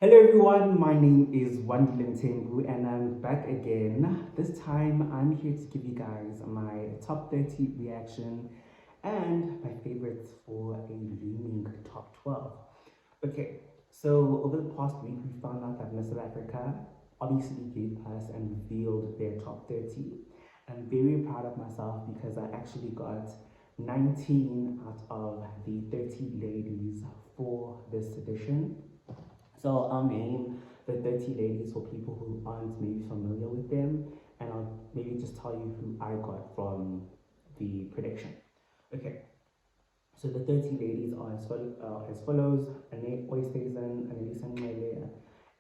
Hello everyone, my name is Wandile Mthembu and I'm back again. This time I'm here to give you guys my top 30 reaction and my favorites for a looming top 12. Okay, so over the past week we found out that Miss South Africa obviously gave us and revealed their top 30. I'm very proud of myself because I actually got 19 out of the 30 ladies for this edition. So I'll name the 30 ladies for people who aren't maybe familiar with them, and I'll maybe just tell you who I got from the prediction. Okay, so the 30 ladies are as follows: Anne Oysthuizen, Annalisa Ngcele,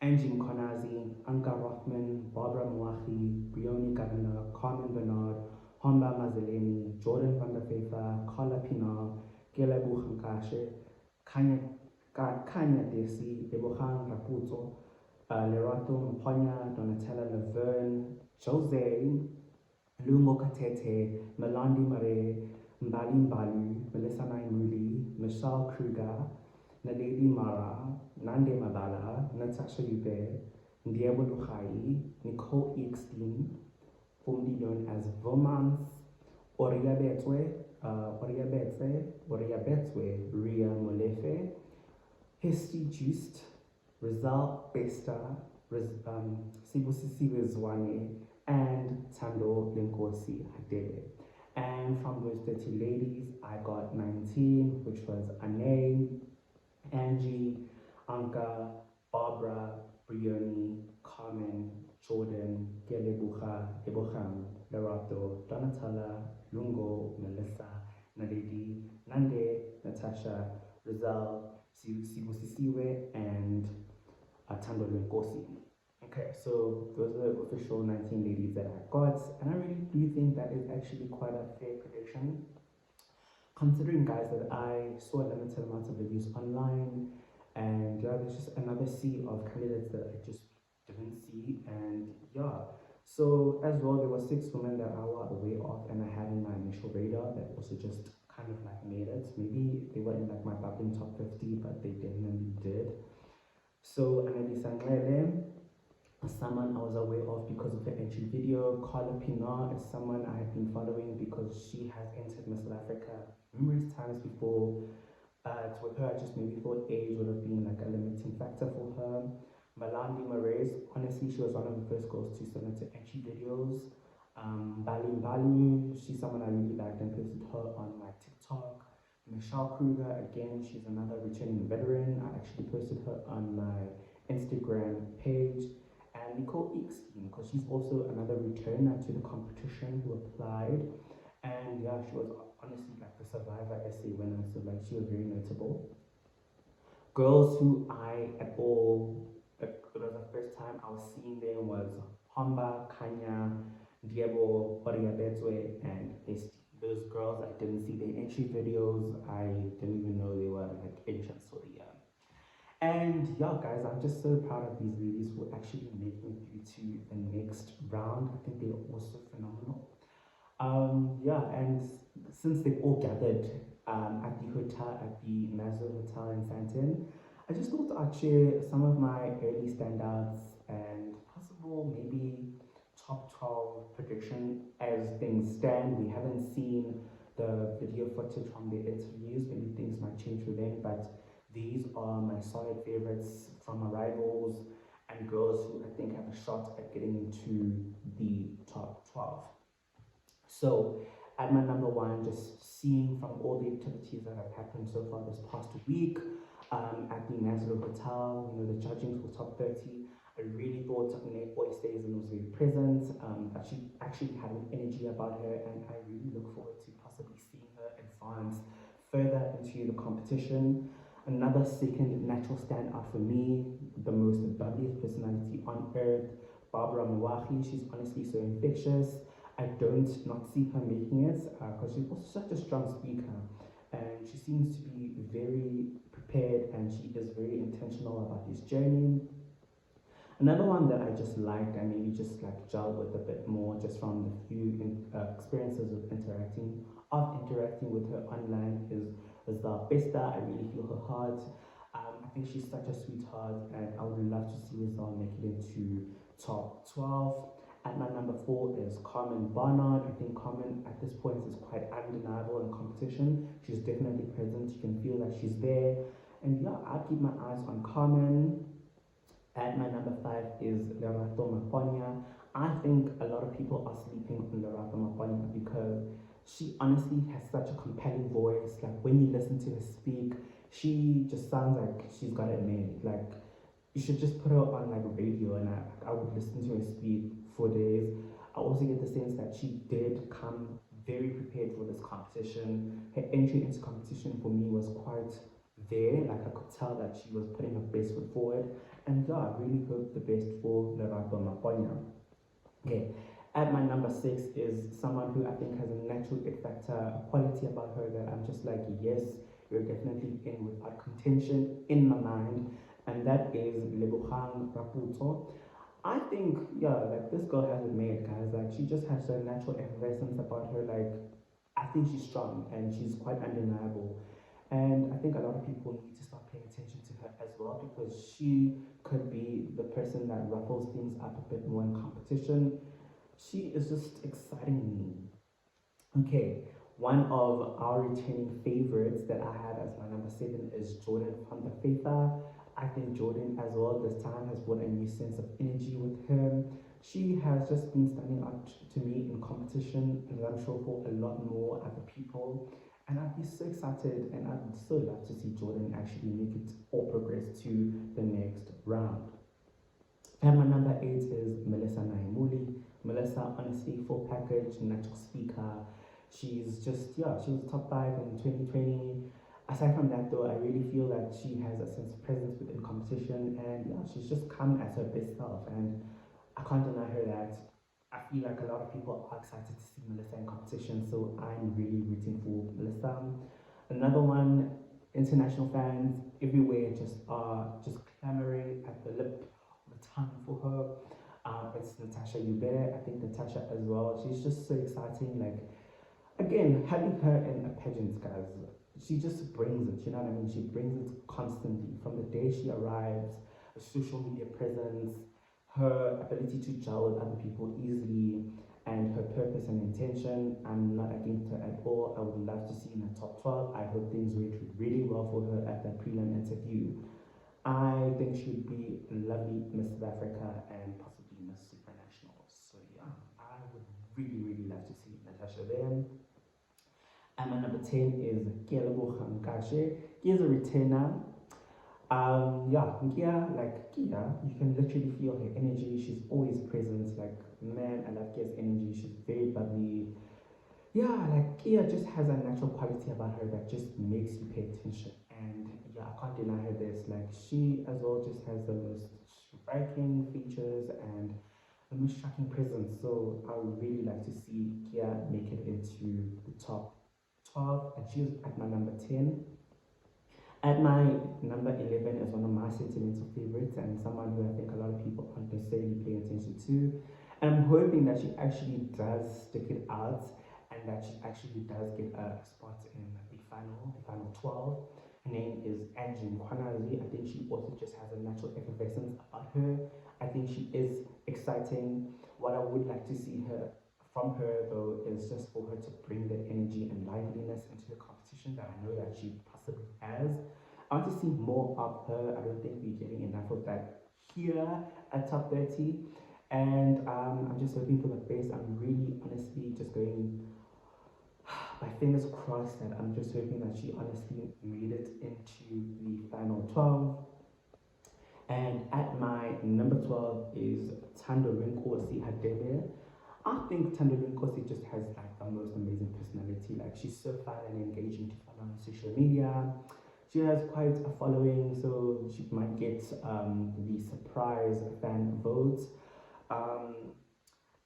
Angie Mkonazi, Anka Rothman, Barbara Mwachi, Brioni Governor, Carmen Bernard, Homba Mazeleni, Jordan van der Veefa, Carla Pinar, Gela Buchankashe, Kanya Kanya Desi, Debohang Rapuzzo, Lerato Mponya, Donatella Laverne, Jose, Lungo Katete, Melandi Mare, Mbali Mbalu, Melissa Naimuli, Michelle Kruger, Naledi Mara, Nande Mabala, Natasha Yube, Ndiebo Luhai, Nicole Eckstein, formerly known as Vomans, Oriabetwe, Ria Molefe, Hesti Just, Rizal Besta, Sibusisi Zwane, and Tando Lenkosi Hadebe. And from those 30 ladies, I got 19, which was Ane, Angie, Anka, Barbara, Brioni, Carmen, Jordan, Gelebucha, Eboham, Lerato, Donatella, Lungo, Melissa, Nadedi, Nande, Natasha, Rizal, Sibusisiwe, and Tando Lenkosi. Okay, so those are the official 19 ladies that I got, and I really do think that is actually quite a fair prediction. Considering, guys, that I saw a limited amount of reviews online, and yeah, there's just another sea of candidates that I just didn't see, and yeah. So as well, there were 6 women that I were aware of, and I had in my initial radar that also just kind of like made it. Maybe they were in like my bubbling top 50, but they definitely did. So Annalisa Ngcele, someone I was aware of because of her entry video. Carla Pinar is someone I have been following because she has entered Miss South Africa numerous times before. With her, I just maybe thought age would have been like a limiting factor for her. Malandi Marais, honestly, she was one of the first girls to submit to entry videos. Bali, she's someone I really liked and posted her on my TikTok. Michelle Kruger, again, she's another returning veteran. I actually posted her on my Instagram page. And Nicole Eckstein, because she's also another returner to the competition who applied. And yeah, she was honestly like the Survivor essay winner, so like she was very notable. Girls who I at all, it was the first time I was seeing them was Homba, Kanya, Diego, Oriabetwe, and Esti. Those girls, I didn't see their entry videos. I didn't even know they were like in Chansoria. And yeah, guys, I'm just so proud of these ladies who actually making it through to the next round. I think they're also phenomenal. Yeah, and since they've all gathered at the hotel, at the Mazda Hotel in Santon, I just thought I'd share some of my early standouts and possible maybe top 12 prediction as things stand. We haven't seen the video footage from the interviews, maybe things might change with them, but these are my solid favorites from arrivals and girls who I think have a shot at getting into the top 12. So at my number one, just seeing from all the activities that have happened so far this past week at the Maslow Hotel, the judging for top 30, I really thought Nate Oysthuizen was very present. She actually had an energy about her, and I really look forward to possibly seeing her advance further into the competition. Another second natural standout for me, the most bubbliest personality on earth, Barbara Mwachi. She's honestly so infectious. I don't not see her making it because she's also such a strong speaker, and she seems to be very prepared, and she is very intentional about this journey. Another one that I just liked and maybe just like gel with a bit more just from the few experiences of interacting with her online is the Besta. I really feel her heart. I think she's such a sweetheart, and I would love to see Rizal make it into top 12. At my number 4 is Carmen Barnard. I think Carmen at this point is quite undeniable in competition. She's definitely present. You can feel that she's there. And yeah, I'd keep my eyes on Carmen. At my number 5 is Lerato Maponya. I think a lot of people are sleeping on Lerato Maponya because she honestly has such a compelling voice. Like when you listen to her speak, she just sounds like she's got it made. Like you should just put her on like radio, and I would listen to her speak for days. I also get the sense that she did come very prepared for this competition. Her entry into competition for me was quite there. Like I could tell that she was putting her best foot forward. And yeah, I really hope the best for Lerato Maponya. Okay. At my number 6 is someone who I think has a natural it factor, a quality about her that I'm just like, yes, you're definitely in without contention in my mind, and that is Lebogang Raputo. I think, yeah, like this girl has it made, guys. Like she just has a natural effervescence about her. Like I think she's strong and she's quite undeniable. And I think a lot of people need to start paying attention to her as well because she could be the person that ruffles things up a bit more in competition. She is just exciting me. Okay, one of our returning favorites that I have as my number 7 is Jordan from the Faitha. I think Jordan as well this time has brought a new sense of energy with her. She has just been standing out to me in competition, and I'm sure for a lot more other people. And I'd be so excited, and I'd so love to see Jordan actually make it or progress to the next round. And my number 8 is Melissa Naimuli. Melissa, honestly, full package, natural speaker. She's just, yeah, she was top 5 in 2020. Aside from that, though, I really feel that she has a sense of presence within competition, and yeah, she's just come as her best self. And I can't deny her that. I feel like a lot of people are excited to see Melissa in competition, so I'm really rooting for Melissa. Another one, international fans everywhere just are just clamoring at the lip of the tongue for her. It's Natasha Hubert. I think Natasha as well. She's just so exciting. Like again, having her in a pageant, guys, she just brings it. You know what I mean? She brings it constantly from the day she arrives. Her social media presence, her ability to gel with other people easily, and her purpose and intention. I'm not against her at all. I would love to see in the top 12. I hope things went really well for her at that prelim interview. I think she would be a lovely Miss South Africa and possibly Miss Supranational. So yeah, I would really love to see Natasha there. And my number 10 is Kielabo Hankashe. He is a retainer. Yeah, Kia, like Kia, you can literally feel her energy. She's always present. Like, man, I love Kia's energy. She's very bubbly. Yeah, like Kia just has a natural quality about her that just makes you pay attention. And yeah, I can't deny her this. Like, she as well just has the most striking features and the most striking presence. So I would really like to see Kia make it into the top 12, and she's at my number 10. At my number 11 is one of my sentimental favorites and someone who I think a lot of people aren't necessarily paying attention to. And I'm hoping that she actually does stick it out and that she actually does get a spot in the final 12. Her name is Angie Nkwanazi. I think she also just has a natural effervescence about her. I think she is exciting. What I would like to see her from her though is just for her to bring that energy and liveliness into the competition that I know that she possibly has. I want to see more of her. I don't think we're getting enough of that here at top 30. And I'm just hoping for the best. I'm really honestly just going my fingers crossed that I'm just hoping that she honestly made it into the final 12. And at my number 12 is Tando Nkosi Hadebe. I think Tando Nkosi just has like the most amazing personality. Like she's so fun and engaging to follow on social media. She has quite a following, so she might get the surprise fan votes.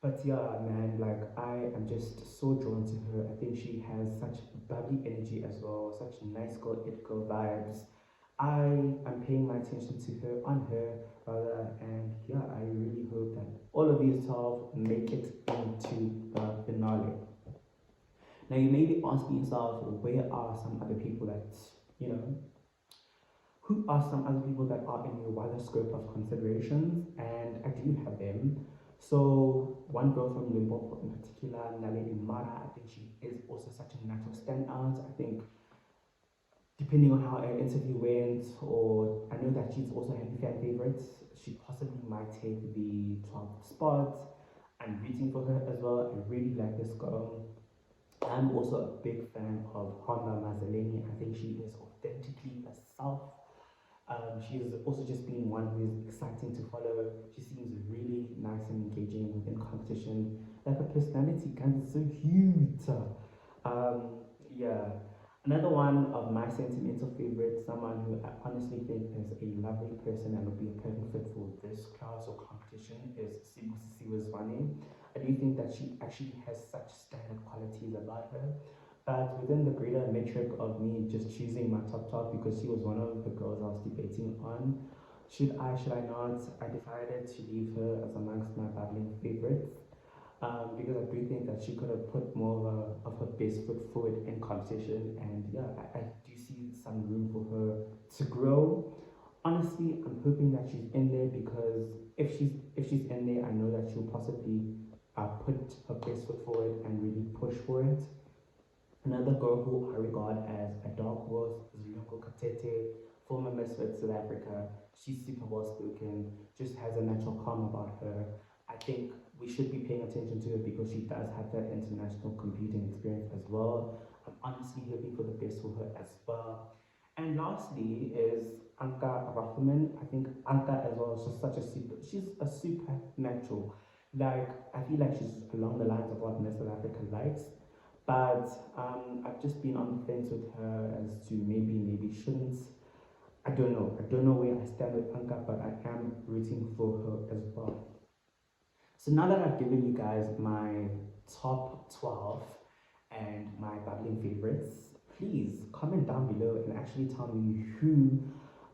But yeah, man, like I am just so drawn to her. I think she has such bubbly energy as well, such nice girl, it girl vibes. I am paying my attention to her, on her rather, and yeah, I really hope that all of these 12 make it into the finale. Now you may be asking yourself, where are some other people that, you know, who are some other people that are in your wider scope of considerations, and I do have them. So one girl from Limpopo in particular, Naledi Mara, I think she is also such a natural standout. I think depending on how an interview went, or I know that she's also having fan favorites, she possibly might take the 12th spot. I'm rooting for her as well. I really like this girl. I'm also a big fan of Honda Mazzolini. I think she is authentically herself. She's also just been one who is exciting to follow. She seems really nice and engaging in competition. Like her personality kind of so cute. Yeah. Another one of my sentimental favorites, someone who I honestly think is a lovely person and would be a perfect fit for this class or competition, is Sibusisiwe Zwane. I do think that she actually has such standard qualities about her. But within the greater metric of me just choosing my top 12 because she was one of the girls I was debating on, should I not? I decided to leave her as amongst my battling favorites, because I do think that she could have put more of her best foot forward in competition, and yeah, I do see some room for her to grow. Honestly, I'm hoping that she's in there because if she's in there, I know that she'll possibly put her best foot forward and really push for it. Another girl who I regard as a dark horse is Lungu Katete, former Miss South Africa. She's super well spoken, just has a natural calm about her. I think we should be paying attention to her because she does have that international competing experience as well. I'm honestly hoping for the best for her as well. And lastly is Anka Rahman. I think Anka as well is just such a she's a supernatural. Like, I feel like she's along the lines of what Miss South Africa likes. But I've just been on the fence with her as to maybe shouldn't. I don't know. I don't know where I stand with Anka, but I am rooting for her as well. So now that I've given you guys my top 12 and my battling favorites, please comment down below and actually tell me who,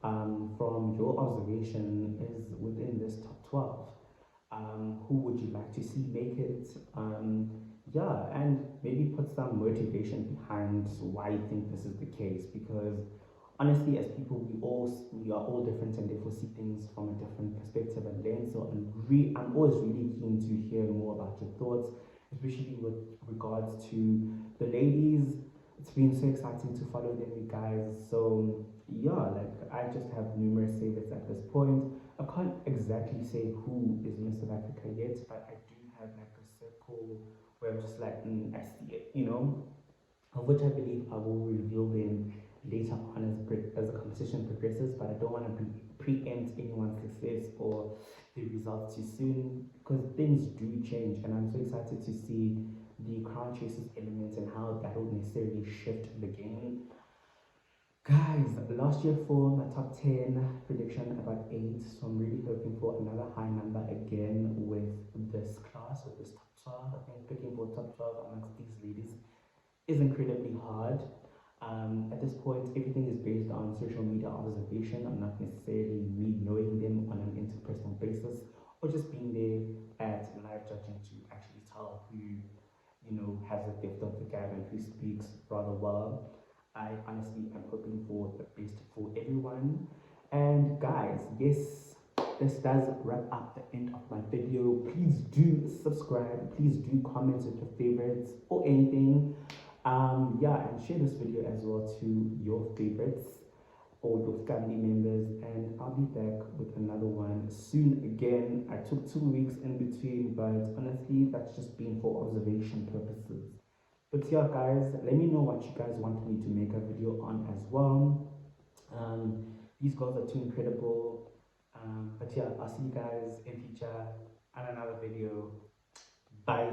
from your observation, is within this top 12. Who would you like to see make it? Yeah, and maybe put some motivation behind why you think this is the case, because honestly, as people, we are all different and therefore see things from a different perspective and lens. So I'm always really keen to hear more about your thoughts, especially with regards to the ladies. It's been so exciting to follow them, you guys. So yeah, like I just have numerous favorites at this point. I can't exactly say who is Miss South Africa yet, but I do have like a circle where I'm just like, I see it, of which I believe I will reveal them later on as the competition progresses, but I don't want to preempt anyone's success or the results too soon because things do change, and I'm so excited to see the crown chasers element and how that will necessarily shift the game. Guys, last year for my top 10 prediction about 8, so I'm really hoping for another high number again with this class, with this top 12. I think picking for top 12 amongst these ladies is incredibly hard. At this point, everything is based on social media observation and not necessarily me knowing them on an interpersonal basis or just being there at live judging to actually tell who, has the gift of the gab and who speaks rather well. I honestly am hoping for the best for everyone. And guys, yes, this does wrap up the end of my video. Please do subscribe. Please do comment with your favorites or anything. Yeah, and share this video as well to your favorites or your family members. And I'll be back with another one soon again. I took 2 weeks in between, but honestly, that's just been for observation purposes. But yeah, guys, let me know what you guys want me to make a video on as well. These girls are too incredible. But yeah, I'll see you guys in future on another video. Bye.